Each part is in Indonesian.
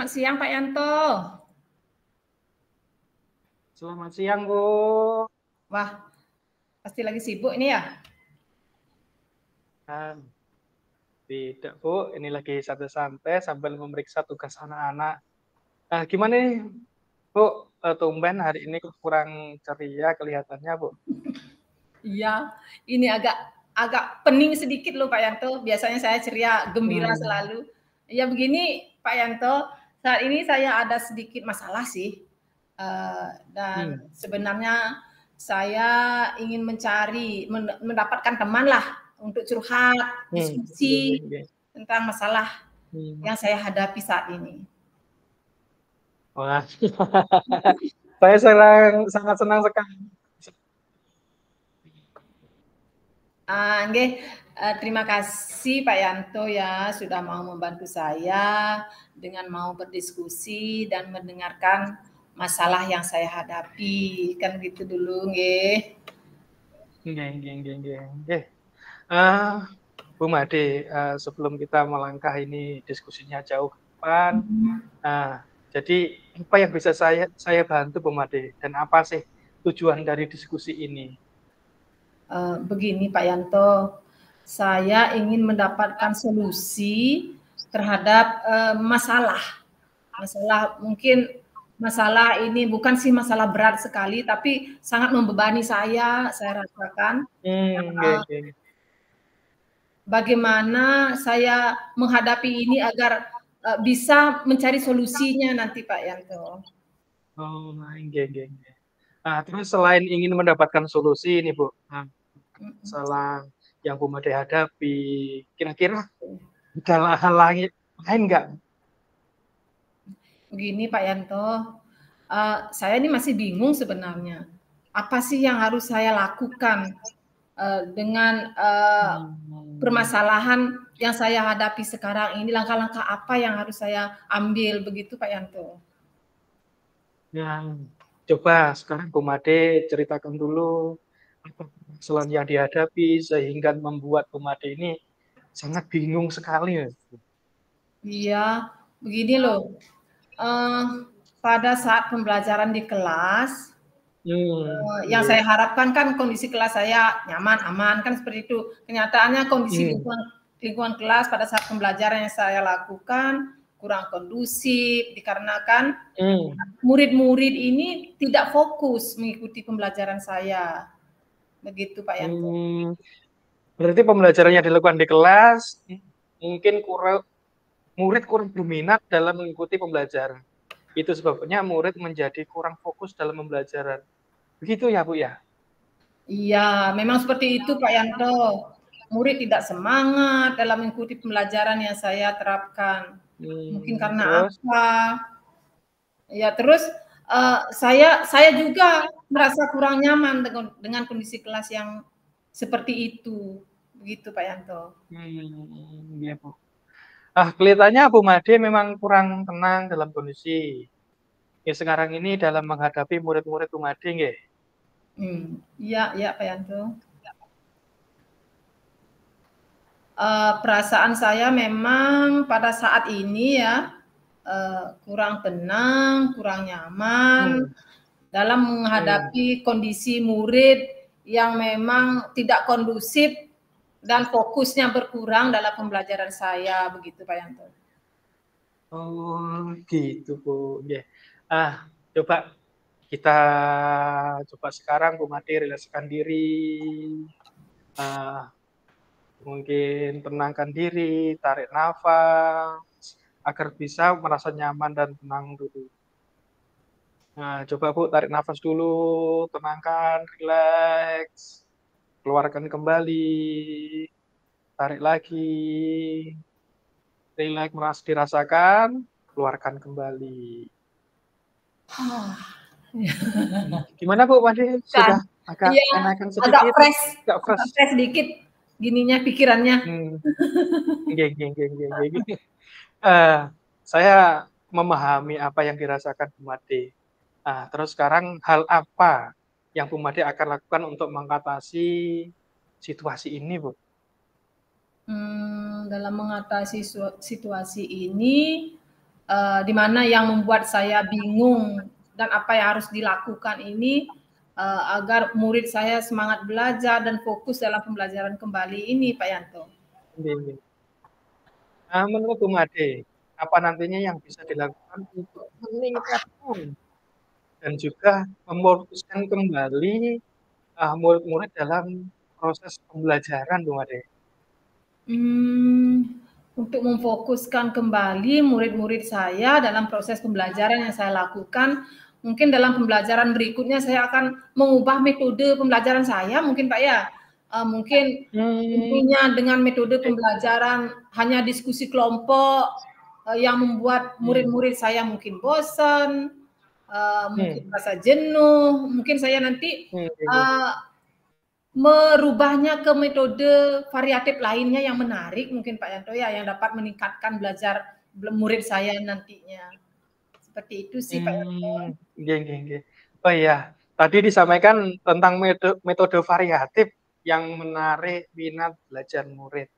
selamat siang Pak Yanto. Selamat siang, Bu. Wah, pasti lagi sibuk ini ya? Nah, tidak, Bu. Ini lagi santai-santai sambil memeriksa tugas anak-anak. Nah, gimana nih, Bu? Tumben hari ini kurang ceria kelihatannya, Bu. Iya, ini agak pening sedikit loh Pak Yanto. Biasanya saya ceria, gembira selalu. Ya begini Pak Yanto, saat ini saya ada sedikit masalah sih. Dan sebenarnya saya ingin mendapatkan teman lah untuk curhat, diskusi tentang masalah yang saya hadapi saat ini. Wah, saya sangat senang sekali. Terima kasih Pak Yanto ya sudah mau membantu saya dengan mau berdiskusi dan mendengarkan masalah yang saya hadapi. Kan gitu dulu, nggih. Bu Made, sebelum kita melangkah ini diskusinya jauh ke depan, jadi apa yang bisa saya bantu, Bu Made, dan apa sih tujuan dari diskusi ini? Begini Pak Yanto, saya ingin mendapatkan solusi terhadap masalah mungkin masalah ini bukan sih masalah berat sekali, tapi sangat membebani saya rasakan. Bagaimana saya menghadapi ini agar bisa mencari solusinya nanti Pak Yanto. Oh, terus selain ingin mendapatkan solusi ini, Bu, masalah yang Bu Made hadapi, kira-kira ada hal lain nggak? Begini Pak Yanto, saya ini masih bingung sebenarnya. Apa sih yang harus saya lakukan dengan permasalahan yang saya hadapi sekarang ini? Langkah-langkah apa yang harus saya ambil begitu Pak Yanto? Coba sekarang Bu Made ceritakan dulu apa permasalahan yang dihadapi sehingga membuat Bu Made ini sangat bingung sekali. Iya, begini loh. Pada saat pembelajaran di kelas, yang saya harapkan kan kondisi kelas saya nyaman, aman, kan seperti itu. Kenyataannya kondisi lingkungan kelas pada saat pembelajaran yang saya lakukan kurang kondusif, dikarenakan murid-murid ini tidak fokus mengikuti pembelajaran saya. Begitu Pak Yanto. Berarti pembelajarannya dilakukan di kelas, mungkin murid kurang berminat dalam mengikuti pembelajaran. Itu sebabnya murid menjadi kurang fokus dalam pembelajaran. Begitu ya, Bu ya? Iya, memang seperti itu Pak Yanto. Murid tidak semangat dalam mengikuti pembelajaran yang saya terapkan. Mungkin karena apa? Ya, terus saya juga merasa kurang nyaman dengan kondisi kelas yang seperti itu. Begitu Pak Yanto. Iya, Bu. Kelihatannya Bu Made memang kurang tenang dalam kondisi ya sekarang ini dalam menghadapi murid-murid Bu Made, nggih. Iya, Pak Yanto. Perasaan saya memang pada saat ini ya kurang tenang, kurang nyaman dalam menghadapi kondisi murid yang memang tidak kondusif dan fokusnya berkurang dalam pembelajaran saya, begitu Pak Yanto. Oh, gitu Bu. Yeah. Coba kita sekarang Bu Made rilekskan diri. Mungkin tenangkan diri, tarik nafas agar bisa merasa nyaman dan tenang dulu. Coba Bu tarik nafas dulu, tenangkan, rileks, keluarkan kembali, tarik lagi, rileks, merasa dirasakan, keluarkan kembali. Gimana Bu Made? Sudah agak enakan sedikit? Agak fresh sedikit gininya pikirannya. Saya memahami apa yang dirasakan Bu Made. Terus sekarang hal apa yang Bu Made akan lakukan untuk mengatasi situasi ini, Bu? Dalam mengatasi situasi ini, di mana yang membuat saya bingung dan apa yang harus dilakukan ini agar murid saya semangat belajar dan fokus dalam pembelajaran kembali ini, Pak Yanto. Nah, menurut Bu Made, apa nantinya yang bisa dilakukan untuk meningkatkan dan juga memfokuskan kembali murid-murid dalam proses pembelajaran, Bu Made? Untuk memfokuskan kembali murid-murid saya dalam proses pembelajaran yang saya lakukan, mungkin dalam pembelajaran berikutnya saya akan mengubah metode pembelajaran saya, mungkin Pak ya. Mungkin intinya dengan metode pembelajaran hanya diskusi kelompok yang membuat murid-murid saya mungkin bosan, mungkin merasa jenuh, mungkin saya nanti merubahnya ke metode variatif lainnya yang menarik mungkin Pak Yanto ya, yang dapat meningkatkan belajar murid saya nantinya. Seperti itu sih Pak Yanto. Oh iya, tadi disampaikan tentang metode variatif yang menarik minat belajar murid.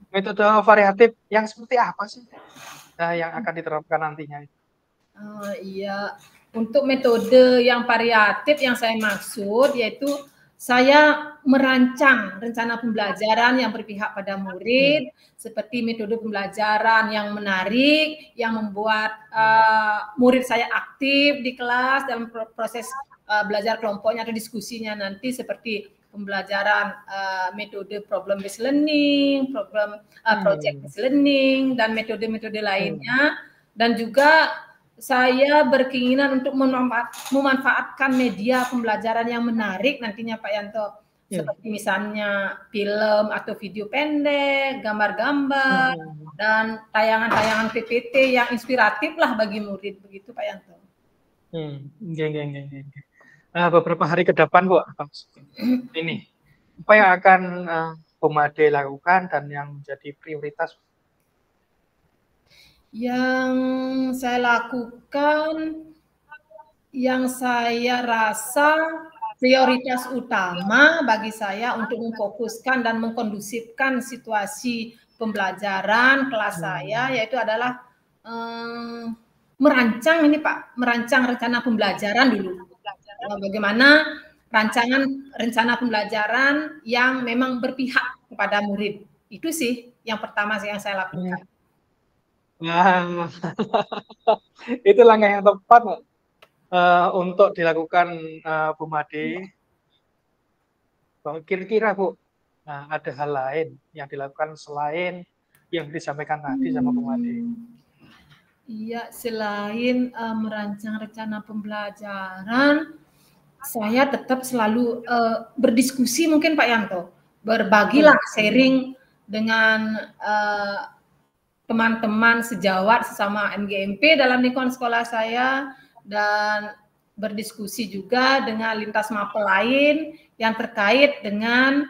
Metode variatif yang seperti apa sih yang akan diterapkan nantinya? Iya, untuk metode yang variatif yang saya maksud yaitu saya merancang rencana pembelajaran yang berpihak pada murid, seperti metode pembelajaran yang menarik, yang membuat murid saya aktif di kelas dalam proses belajar kelompoknya atau diskusinya nanti, seperti pembelajaran metode problem based learning, project based learning, dan metode-metode lainnya. Dan juga saya berkeinginan untuk memanfaatkan media pembelajaran yang menarik nantinya Pak Yanto, seperti misalnya film atau video pendek, gambar-gambar, dan tayangan-tayangan PPT yang inspiratif lah bagi murid, begitu Pak Yanto. Beberapa hari ke depan Bu, ini apa yang akan Bu Made lakukan dan yang menjadi prioritas? Yang saya lakukan, yang saya rasa prioritas utama bagi saya untuk memfokuskan dan mengkondusifkan situasi pembelajaran kelas saya, yaitu adalah merancang ini Pak, merancang rencana pembelajaran dulu. Bagaimana rancangan rencana pembelajaran yang memang berpihak kepada murid. Itu sih yang pertama sih yang saya lakukan. Itu langkah yang tepat untuk dilakukan Bu Made. Kira-kira Bu, ada hal lain yang dilakukan selain yang disampaikan tadi sama Bu Made? Iya, selain merancang rencana pembelajaran, saya tetap selalu berdiskusi mungkin Pak Yanto, berbagilah sharing dengan teman-teman sejawat sesama MGMP dalam lingkungan sekolah saya, dan berdiskusi juga dengan lintas mapel lain yang terkait dengan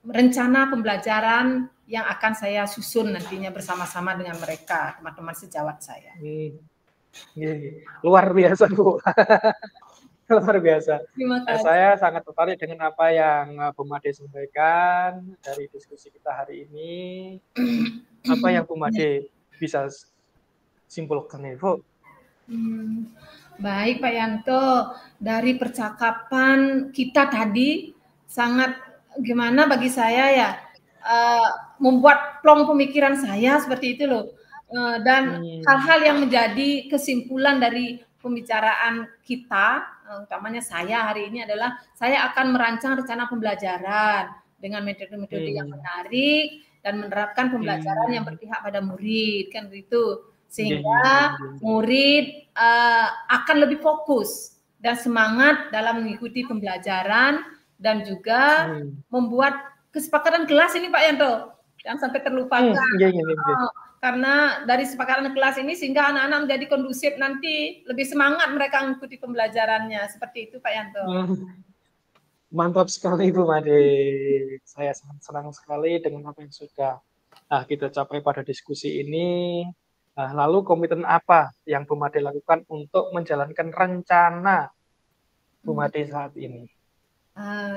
rencana pembelajaran yang akan saya susun nantinya bersama-sama dengan mereka, teman-teman sejawat saya. Luar biasa Bu. Luar biasa. Saya sangat tertarik dengan apa yang Bu Made sampaikan dari diskusi kita hari ini. Apa yang Bu Made bisa simpulkan nih Bu? Baik Pak Yanto, dari percakapan kita tadi sangat gimana bagi saya ya, membuat plong pemikiran saya seperti itu loh. Dan hal-hal yang menjadi kesimpulan dari pembicaraan kita, utamanya saya hari ini adalah saya akan merancang rencana pembelajaran dengan metode-metode yang menarik dan menerapkan pembelajaran yang berpihak pada murid, kan begitu, sehingga murid akan lebih fokus dan semangat dalam mengikuti pembelajaran, dan juga membuat kesepakatan kelas ini Pak Yanto, jangan sampai terlupakan. Karena dari kesepakatan kelas ini sehingga anak-anak menjadi kondusif, nanti lebih semangat mereka mengikuti pembelajarannya. Seperti itu Pak Yanto. Mantap sekali Bu Made. Saya sangat senang sekali dengan apa yang sudah kita capai pada diskusi ini. Lalu komitmen apa yang Bu Made lakukan untuk menjalankan rencana Bu Made saat ini?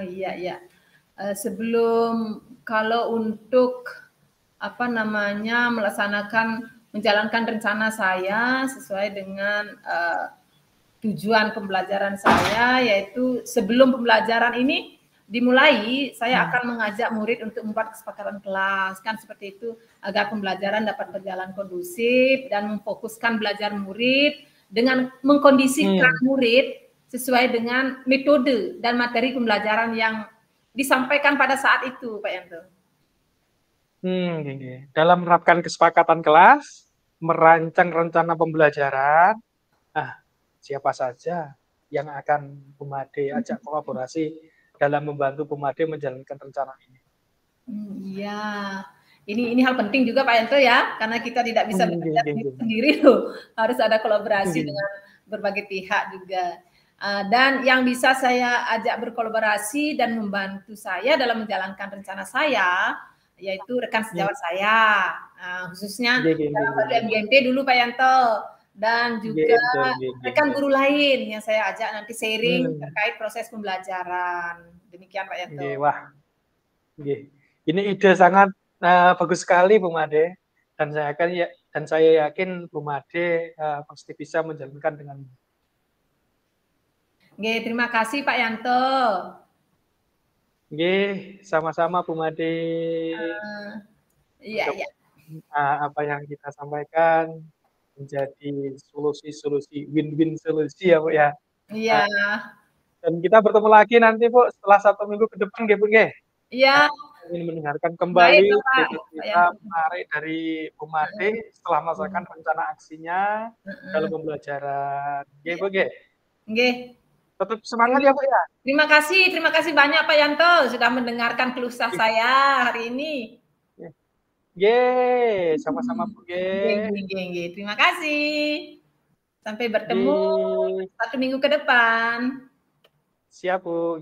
Iya. Sebelum, kalau untuk melaksanakan menjalankan rencana saya sesuai dengan tujuan pembelajaran saya, yaitu sebelum pembelajaran ini dimulai, saya akan mengajak murid untuk membuat kesepakatan kelas, kan seperti itu, agar pembelajaran dapat berjalan kondusif dan memfokuskan belajar murid dengan mengkondisikan murid sesuai dengan metode dan materi pembelajaran yang disampaikan pada saat itu, Pak Yanto. Dalam menerapkan kesepakatan kelas, merancang rencana pembelajaran, siapa saja yang akan Bu Made ajak kolaborasi dalam membantu Bu Made menjalankan rencana ini? Iya, ini hal penting juga Pak Yanto ya, karena kita tidak bisa bekerja sendiri loh, harus ada kolaborasi dengan berbagai pihak juga. Dan yang bisa saya ajak berkolaborasi dan membantu saya dalam menjalankan rencana saya, yaitu rekan sejawat saya, khususnya dalam MGMP dulu Pak Yanto, dan juga rekan guru lain yang saya ajak nanti sharing terkait proses pembelajaran. Demikian Pak Yanto. Wah, ini ide sangat bagus sekali Bu Made, dan saya yakin Bu Made pasti bisa menjalankan dengan baik. Terima kasih Pak Yanto. Sama-sama Bu Made. Iya. Apa yang kita sampaikan menjadi solusi-solusi, win-win solusi ya Bu ya. Iya. Dan kita bertemu lagi nanti Bu setelah 1 minggu ke depan Bu. Iya. Ingin mendengarkan kembali cerita menarik dari Bu Made setelah melaksanakan rencana aksinya dalam pembelajaran. Bu. Tetap semangat ya Bu ya. Terima kasih banyak Pak Yanto sudah mendengarkan keluh kesah saya hari ini. Sama-sama Bu. Terima kasih. Sampai bertemu 1 minggu ke depan. Siap Bu.